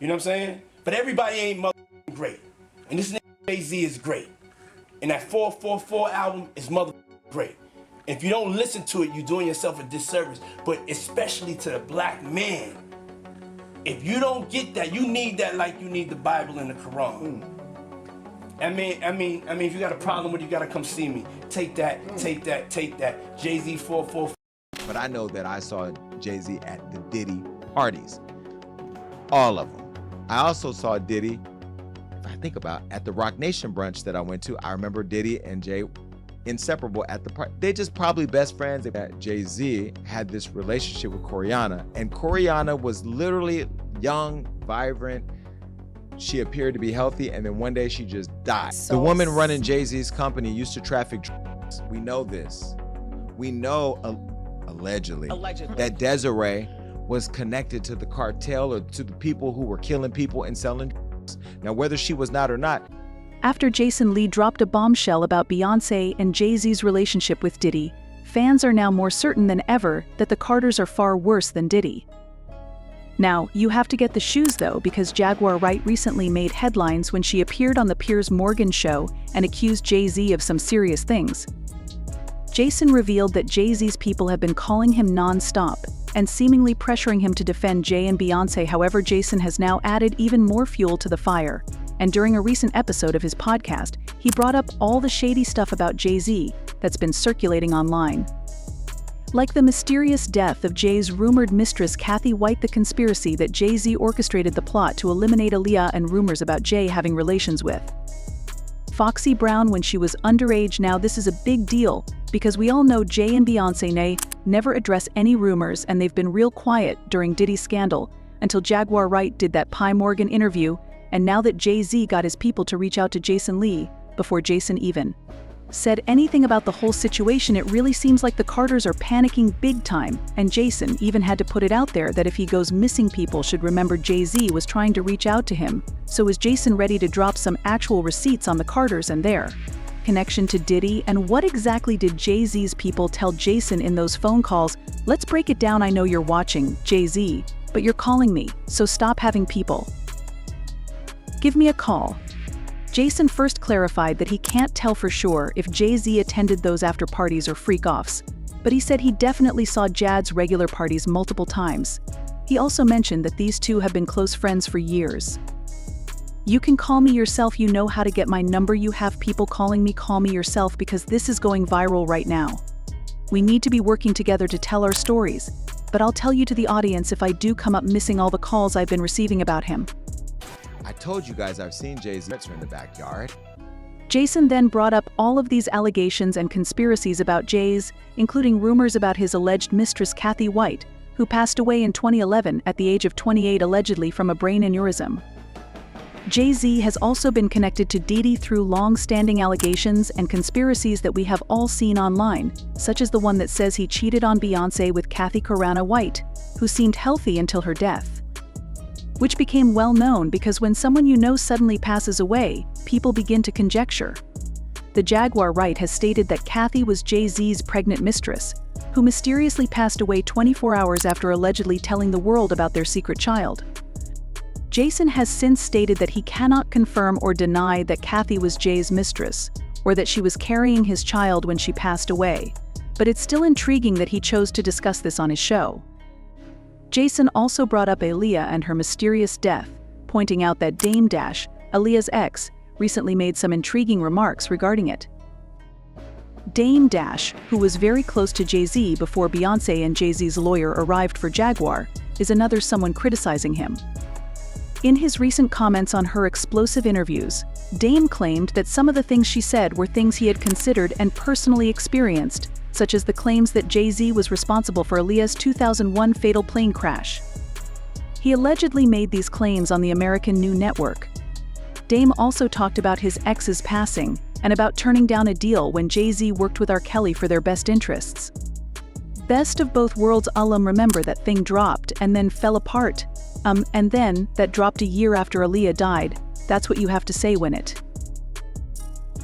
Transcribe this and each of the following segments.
You know what I'm saying? But everybody ain't motherfucking great. And this nigga Jay Z is great. And that 444 album is motherfucking great. And if you don't listen to it, you're doing yourself a disservice. But especially to the black man. If you don't get that, you need that like you need the Bible and the Quran. I mean, if you got a problem with it, you gotta come see me. Take that, take that, take that. Jay Z 444. But I know that I saw Jay Z at the Diddy parties. All of them. I also saw Diddy, if I think about, at the Rock Nation brunch that I went to. I remember Diddy and Jay inseparable at the party. They just probably best friends. That Jay Z had this relationship with Coriana, and Coriana was literally young, vibrant. She appeared to be healthy, and then one day she just died. The woman running Jay Z's company used to traffic drugs. We know this. We know, allegedly, that Desiree was connected to the cartel or to the people who were killing people and selling drugs. Now, whether she was not or not. After Jason Lee dropped a bombshell about Beyonce and Jay Z's relationship with Diddy, fans are now more certain than ever that the Carters are far worse than Diddy. Now, you have to get the shoes though, because Jaguar Wright recently made headlines when she appeared on the Piers Morgan show and accused Jay Z of some serious things. Jason revealed that Jay Z's people have been calling him non-stop and seemingly pressuring him to defend Jay and Beyonce. However, Jason has now added even more fuel to the fire. And during a recent episode of his podcast, he brought up all the shady stuff about Jay Z that's been circulating online. Like the mysterious death of Jay's rumored mistress Kathy White, the conspiracy that Jay Z orchestrated the plot to eliminate Aaliyah, and rumors about Jay having relations with Foxy Brown when she was underage. Now this is a big deal because we all know Jay and Beyonce never address any rumors, and they've been real quiet during Diddy's scandal until Jaguar Wright did that Piers Morgan interview, and now that Jay Z got his people to reach out to Jason Lee before Jason even said anything about the whole situation, it really seems like the Carters are panicking big time, and Jason even had to put it out there that if he goes missing, people should remember Jay Z was trying to reach out to him. So is Jason ready to drop some actual receipts on the Carters and their connection to Diddy? And what exactly did Jay Z's people tell Jason in those phone calls? Let's break it down. I know you're watching, Jay Z, but you're calling me, so stop having people give me a call. Jason first clarified that he can't tell for sure if Jay Z attended those after parties or freak-offs, but he said he definitely saw Jad's regular parties multiple times. He also mentioned that these two have been close friends for years. You can call me yourself. You know how to get my number. You have people calling me. Call me yourself, because this is going viral right now. We need to be working together to tell our stories, but I'll tell you to the audience if I do come up missing all the calls I've been receiving about him. I told you guys I've seen Jay Z in the backyard. Jason then brought up all of these allegations and conspiracies about Jay's, including rumors about his alleged mistress Kathy White, who passed away in 2011 at the age of 28 allegedly from a brain aneurysm. Jay Z has also been connected to Diddy through long-standing allegations and conspiracies that we have all seen online, such as the one that says he cheated on Beyonce with Kathy Coriana White, who seemed healthy until her death, which became well known because when someone you know suddenly passes away, people begin to conjecture. The Jaguar Wright has stated that Kathy was Jay Z's pregnant mistress, who mysteriously passed away 24 hours after allegedly telling the world about their secret child. Jason has since stated that he cannot confirm or deny that Kathy was Jay's mistress, or that she was carrying his child when she passed away, but it's still intriguing that he chose to discuss this on his show. Jason also brought up Aaliyah and her mysterious death, pointing out that Dame Dash, Aaliyah's ex, recently made some intriguing remarks regarding it. Dame Dash, who was very close to Jay Z before Beyonce and Jay Z's lawyer arrived for Jaguar, is another someone criticizing him. In his recent comments on her explosive interviews, Dame claimed that some of the things she said were things he had considered and personally experienced, such as the claims that Jay Z was responsible for Aaliyah's 2001 fatal plane crash. He allegedly made these claims on the American New Network. Dame also talked about his ex's passing and about turning down a deal when Jay Z worked with R. Kelly for their best interests. Best of both worlds. Remember that thing dropped and then fell apart. And then that dropped a year after Aaliyah died. That's what you have to say when it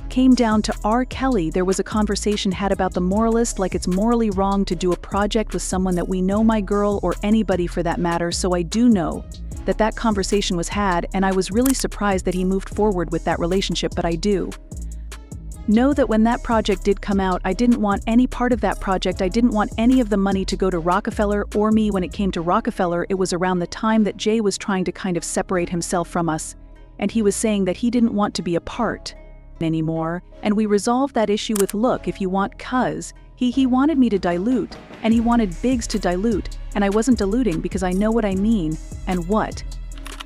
came down to R. Kelly. There was a conversation had about the moralist, like it's morally wrong to do a project with someone that we know, my girl or anybody for that matter. So I do know that that conversation was had, and I was really surprised that he moved forward with that relationship, but I do know that when that project did come out, I didn't want any part of that project. I didn't want any of the money to go to Rockefeller or me. When it came to Rockefeller, it was around the time that Jay was trying to kind of separate himself from us, and he was saying that he didn't want to be a part anymore, and we resolved that issue with, look, if you want, cuz he wanted me to dilute, and he wanted Biggs to dilute, and I wasn't diluting because I know what I mean and what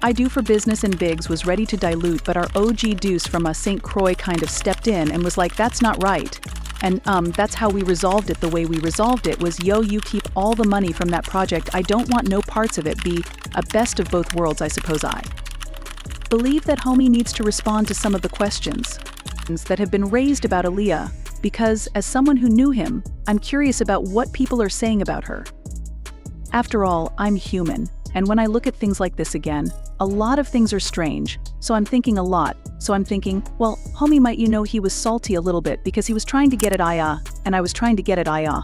I do for business, and Biggs was ready to dilute, but our OG Deuce from St. Croix kind of stepped in and was like, that's not right. And that's how we resolved it. The way we resolved it was, yo, you keep all the money from that project. I don't want no parts of it. Be a best of both worlds, I suppose. I believe that homie needs to respond to some of the questions that have been raised about Aaliyah, because as someone who knew him, I'm curious about what people are saying about her. After all, I'm human, and when I look at things like this again, a lot of things are strange, so I'm thinking a lot. So I'm thinking, well, homie might, he was salty a little bit because he was trying to get at Aya, and I was trying to get at Aya.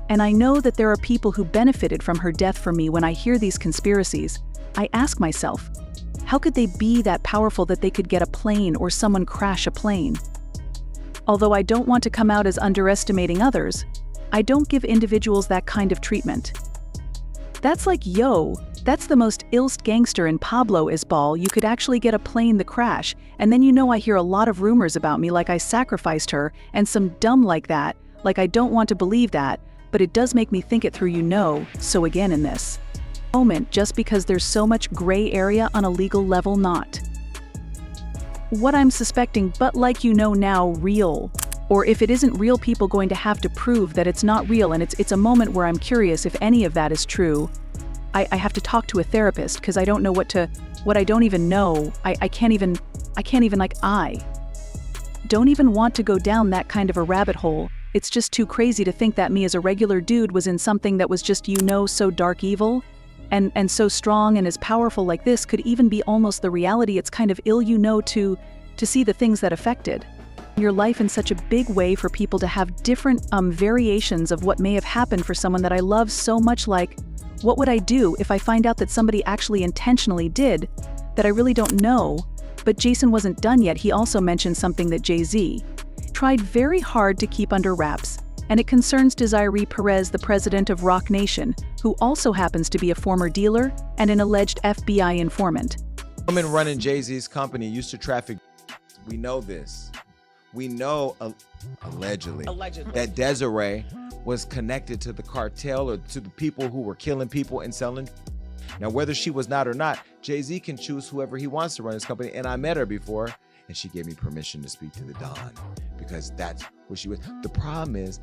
And I know that there are people who benefited from her death. For me, when I hear these conspiracies, I ask myself, how could they be that powerful that they could get a plane or someone crash a plane? Although I don't want to come out as underestimating others, I don't give individuals that kind of treatment. That's like, yo, that's the most illest gangster in Pablo Escobar. You could actually get a plane to crash, and then I hear a lot of rumors about me like I sacrificed her and some dumb like that, like I don't want to believe that, but it does make me think it through, so again in this moment, just because there's so much gray area on a legal level, not what I'm suspecting, but like now real. Or if it isn't real, people going to have to prove that it's not real, and it's a moment where I'm curious if any of that is true. I have to talk to a therapist because I don't know what I don't even know. I can't even I don't even want to go down that kind of a rabbit hole. It's just too crazy to think that me as a regular dude was in something that was just, so dark evil and so strong and as powerful like this could even be almost the reality. It's kind of ill, to see the things that affected your life in such a big way, for people to have different variations of what may have happened for someone that I love so much. Like, what would I do if I find out that somebody actually intentionally did that? I really don't know. But Jason wasn't done yet. He also mentioned something that Jay Z tried very hard to keep under wraps, and it concerns Desiree Perez, the president of Roc Nation, who also happens to be a former dealer and an alleged FBI informant. Woman running Jay Z's company used to traffic. We know this. We know, allegedly, that Desiree was connected to the cartel or to the people who were killing people and selling. Now, whether she was not or not, Jay Z can choose whoever he wants to run his company. And I met her before, and she gave me permission to speak to the Don because that's what she was. The problem is,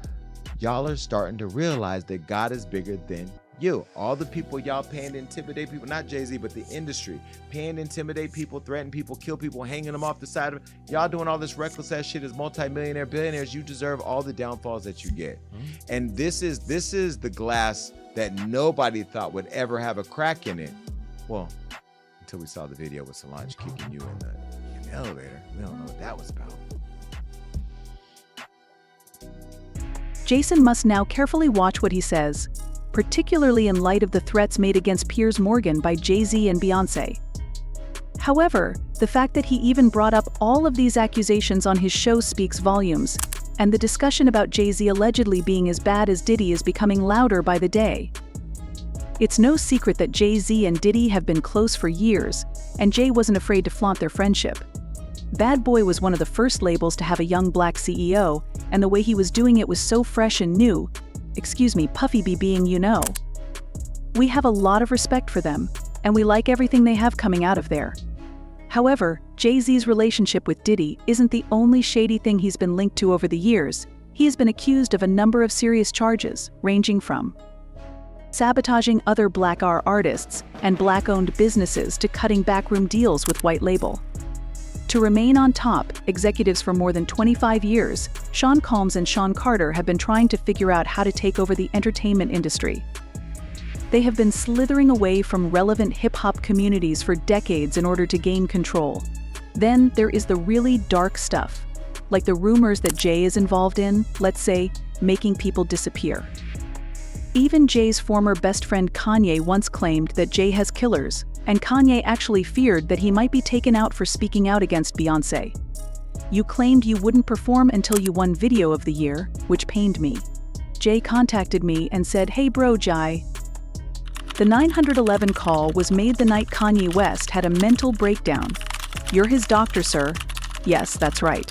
y'all are starting to realize that God is bigger than you. All the people y'all paying to intimidate people, not Jay Z, but the industry, paying to intimidate people, threaten people, kill people, hanging them off the side of it. Y'all doing all this reckless ass shit as multi-millionaire billionaires. You deserve all the downfalls that you get. And this is the glass that nobody thought would ever have a crack in it. Well, until we saw the video with Solange kicking you in the elevator. We don't know what that was about. Jason must now carefully watch what he says, particularly in light of the threats made against Piers Morgan by Jay Z and Beyonce. However, the fact that he even brought up all of these accusations on his show speaks volumes, and the discussion about Jay Z allegedly being as bad as Diddy is becoming louder by the day. It's no secret that Jay Z and Diddy have been close for years, and Jay wasn't afraid to flaunt their friendship. Bad Boy was one of the first labels to have a young black CEO, and the way he was doing it was so fresh and new. Excuse me, Puffy B being, We have a lot of respect for them, and we like everything they have coming out of there. However, Jay Z's relationship with Diddy isn't the only shady thing he's been linked to over the years. He has been accused of a number of serious charges, ranging from sabotaging other black artists and black-owned businesses to cutting backroom deals with white label. To remain on top, executives for more than 25 years, Sean Combs and Sean Carter have been trying to figure out how to take over the entertainment industry. They have been slithering away from relevant hip-hop communities for decades in order to gain control. Then there is the really dark stuff, like the rumors that Jay is involved in, let's say, making people disappear. Even Jay's former best friend Kanye once claimed that Jay has killers, and Kanye actually feared that he might be taken out for speaking out against Beyonce. You claimed you wouldn't perform until you won Video of the Year, which pained me. Jay contacted me and said, "Hey bro, Jai." The 911 call was made the night Kanye West had a mental breakdown. "You're his doctor, sir." Yes, that's right.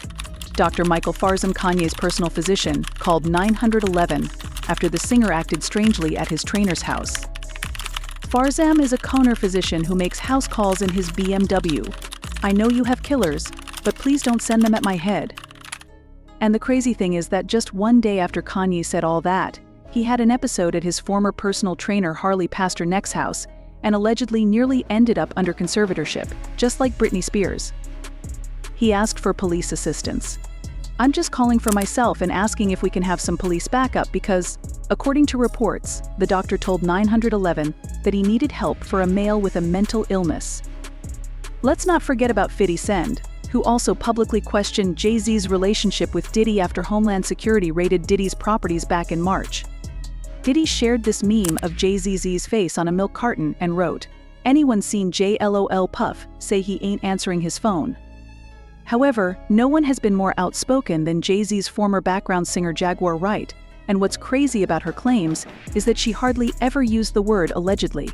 Dr. Michael Farzam, Kanye's personal physician, called 911 after the singer acted strangely at his trainer's house. Farzam is a Conner physician who makes house calls in his BMW. "I know you have killers, but please don't send them at my head." And the crazy thing is that just one day after Kanye said all that, he had an episode at his former personal trainer Harley Pasternak's house and allegedly nearly ended up under conservatorship, just like Britney Spears. He asked for police assistance. "I'm just calling for myself and asking if we can have some police backup because," according to reports, the doctor told 911 that he needed help for a male with a mental illness. Let's not forget about 50 Cent, who also publicly questioned Jay Z's relationship with Diddy after Homeland Security raided Diddy's properties back in March. Diddy shared this meme of Jay Z's face on a milk carton and wrote, "Anyone seen JLOL Puff say he ain't answering his phone?" However, no one has been more outspoken than Jay Z's former background singer Jaguar Wright, and what's crazy about her claims is that she hardly ever used the word allegedly.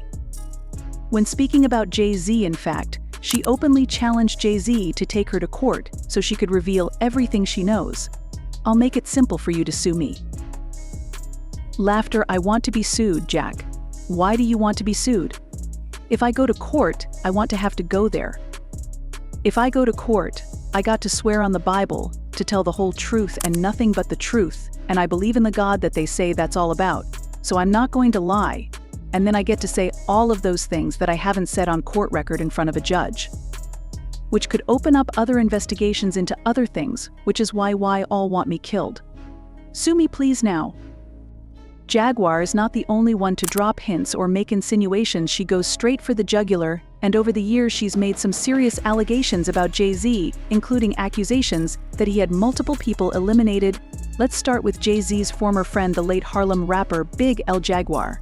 When speaking about Jay Z, in fact, she openly challenged Jay Z to take her to court so she could reveal everything she knows. "I'll make it simple for you to sue me." Laughter. "I want to be sued, Jack." "Why do you want to be sued?" "If I go to court, I want to have to go there. If I go to court, I got to swear on the Bible to tell the whole truth and nothing but the truth, and I believe in the God that they say that's all about, so I'm not going to lie. And then I get to say all of those things that I haven't said on court record in front of a judge. Which could open up other investigations into other things, which is why all want me killed. Sue me please now." Jaguar is not the only one to drop hints or make insinuations. She goes straight for the jugular, and over the years she's made some serious allegations about Jay Z, including accusations that he had multiple people eliminated. Let's start with Jay Z's former friend, the late Harlem rapper Big L. Jaguar.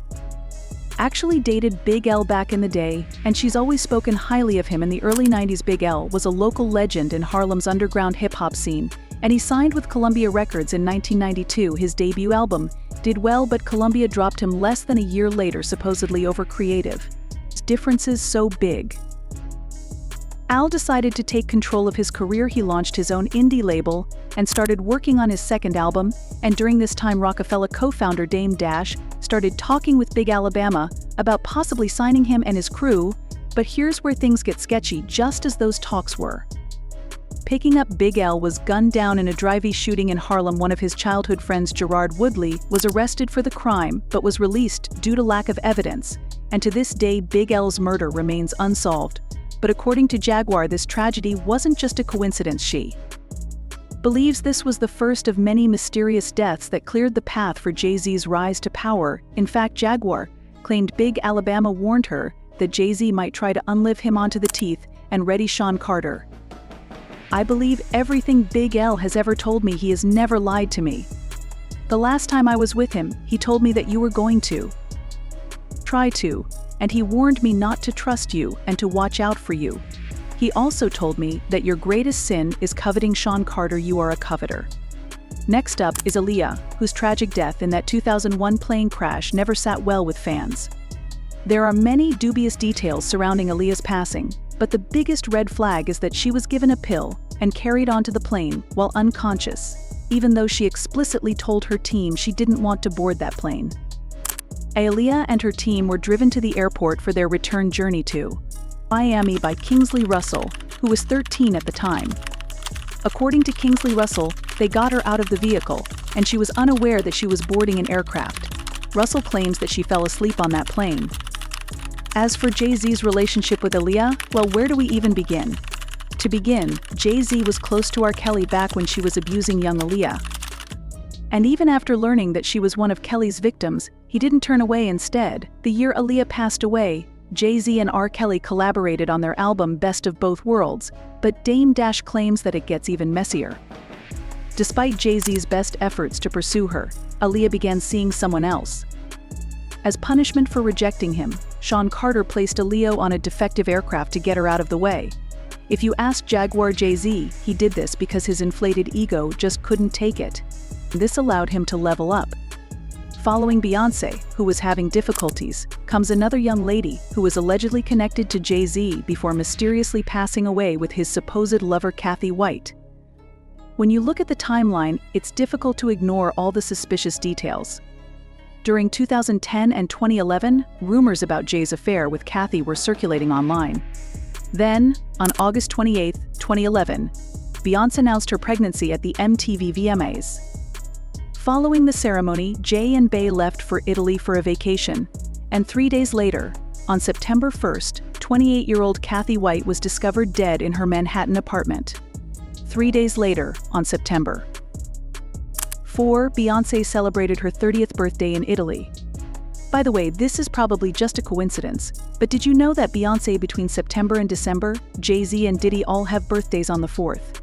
Actually dated Big L back in the day, and she's always spoken highly of him in the early 90s. Big L was a local legend in Harlem's underground hip-hop scene, and he signed with Columbia Records in 1992. His debut album did well, but Columbia dropped him less than a year later, supposedly over creative differences so big. Al decided to take control of his career. He launched his own indie label and started working on his second album, and during this time Rockefeller co-founder Dame Dash started talking with Big Alabama about possibly signing him and his crew, but here's where things get sketchy. Just as those talks were picking up, Big L was gunned down in a drive-by shooting in Harlem. One of his childhood friends, Gerard Woodley, was arrested for the crime but was released due to lack of evidence, and to this day Big L's murder remains unsolved. But according to Jaguar, this tragedy wasn't just a coincidence. She believes this was the first of many mysterious deaths that cleared the path for Jay Z's rise to power. In fact, Jaguar claimed Big Alabama warned her that Jay Z might try to unlive him onto the teeth and ready Sean Carter. "I believe everything Big L has ever told me. He has never lied to me. The last time I was with him, he told me that you were going to try to, and he warned me not to trust you and to watch out for you. He also told me that your greatest sin is coveting Sean Carter. You are a coveter." Next up is Aaliyah, whose tragic death in that 2001 plane crash never sat well with fans. There are many dubious details surrounding Aaliyah's passing, but the biggest red flag is that she was given a pill and carried onto the plane while unconscious, even though she explicitly told her team she didn't want to board that plane. Aaliyah and her team were driven to the airport for their return journey to Miami by Kingsley Russell, who was 13 at the time. According to Kingsley Russell, they got her out of the vehicle, and she was unaware that she was boarding an aircraft. Russell claims that she fell asleep on that plane. As for Jay Z's relationship with Aaliyah, well, where do we even begin? To begin, Jay Z was close to R. Kelly back when she was abusing young Aaliyah. And even after learning that she was one of Kelly's victims, he didn't turn away. Instead, the year Aaliyah passed away, Jay Z and R. Kelly collaborated on their album Best of Both Worlds, but Dame Dash claims that it gets even messier. Despite Jay Z's best efforts to pursue her, Aaliyah began seeing someone else. As punishment for rejecting him, Sean Carter placed Aaliyah on a defective aircraft to get her out of the way. If you ask Jaguar Jay Z, he did this because his inflated ego just couldn't take it. This allowed him to level up. Following Beyonce, who was having difficulties, comes another young lady who was allegedly connected to Jay Z before mysteriously passing away with his supposed lover Kathy White. When you look at the timeline, it's difficult to ignore all the suspicious details. During 2010 and 2011, rumors about Jay's affair with Kathy were circulating online. Then, on August 28, 2011, Beyonce announced her pregnancy at the MTV VMAs. Following the ceremony, Jay and Bey left for Italy for a vacation, and 3 days later, on September 1st, 28-year-old Kathy White was discovered dead in her Manhattan apartment. 3 days later, on September 4, Beyonce celebrated her 30th birthday in Italy. By the way, this is probably just a coincidence, but did you know that Beyonce between September and December, Jay Z and Diddy all have birthdays on the 4th?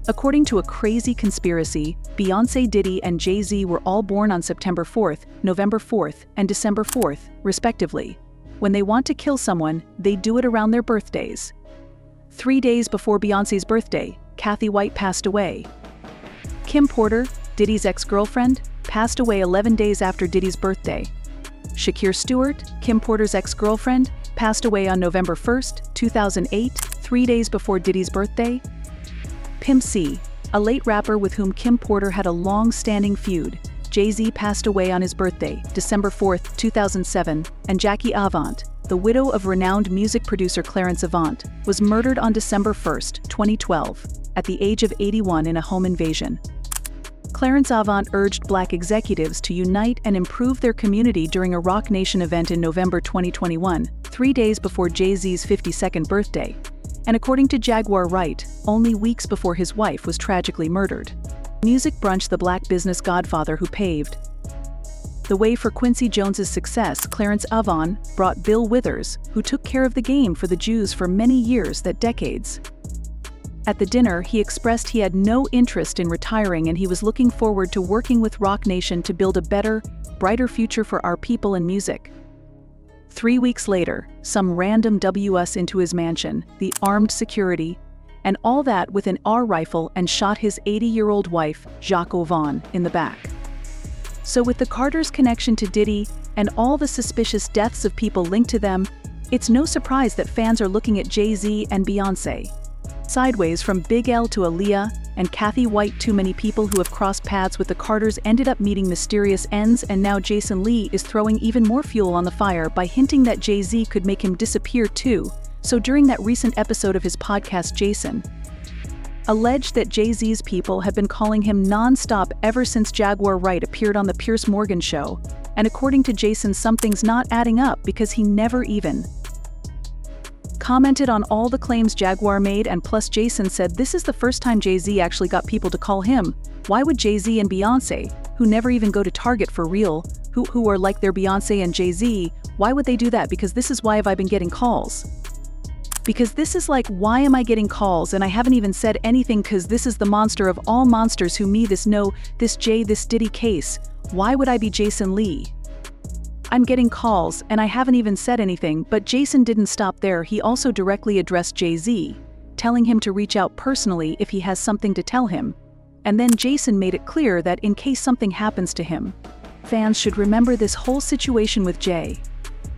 According to a crazy conspiracy, Beyonce, Diddy, and Jay Z were all born on September 4th, November 4th, and December 4th, respectively. When they want to kill someone, they do it around their birthdays. 3 days before Beyonce's birthday, Kathy White passed away. Kim Porter, Diddy's ex-girlfriend, passed away 11 days after Diddy's birthday. Shakir Stewart, Kim Porter's ex-girlfriend, passed away on November 1st, 2008, 3 days before Diddy's birthday. Pimp C, a late rapper with whom Kim Porter had a long-standing feud, Jay Z passed away on his birthday, December 4th, 2007, and Jackie Avant, the widow of renowned music producer Clarence Avant, was murdered on December 1st, 2012, at the age of 81 in a home invasion. Clarence Avant urged Black executives to unite and improve their community during a Rock Nation event in November 2021, 3 days before Jay Z's 52nd birthday, and according to Jaguar Wright, only weeks before his wife was tragically murdered. Music brunch. The Black business godfather who paved the way for Quincy Jones's success, Clarence Avant, brought Bill Withers, who took care of the game for the Jews for many years, decades. At the dinner, he expressed he had no interest in retiring and he was looking forward to working with Rock Nation to build a better, brighter future for our people and music. 3 weeks later, some random WS into his mansion, the armed security, and all that with an AR rifle, and shot his 80-year-old wife, Jacques Vaughn, in the back. So with the Carters' connection to Diddy and all the suspicious deaths of people linked to them, it's no surprise that fans are looking at Jay Z and Beyonce sideways. From Big L to Aaliyah and Kathy White, too many people who have crossed paths with the Carters ended up meeting mysterious ends, and now Jason Lee is throwing even more fuel on the fire by hinting that Jay Z could make him disappear too. So during that recent episode of his podcast, Jason alleged that Jay Z's people have been calling him non-stop ever since Jaguar Wright appeared on the Piers Morgan show, and according to Jason, something's not adding up because he never even commented on all the claims Jaguar made, and plus Jason said this is the first time Jay Z actually got people to call him. Why would Jay Z and Beyonce, who never even go to Target for real, who are like their Beyonce and Jay Z, why would they do that? Because this is why have I been getting calls? Because this is like, why am I getting calls and I haven't even said anything? Because this is the monster of all monsters who me this Jay, this Diddy case. Why would I be Jason Lee? I'm getting calls and I haven't even said anything. But Jason didn't stop there. He also directly addressed Jay Z, telling him to reach out personally if he has something to tell him. And then Jason made it clear that in case something happens to him, fans should remember this whole situation with Jay.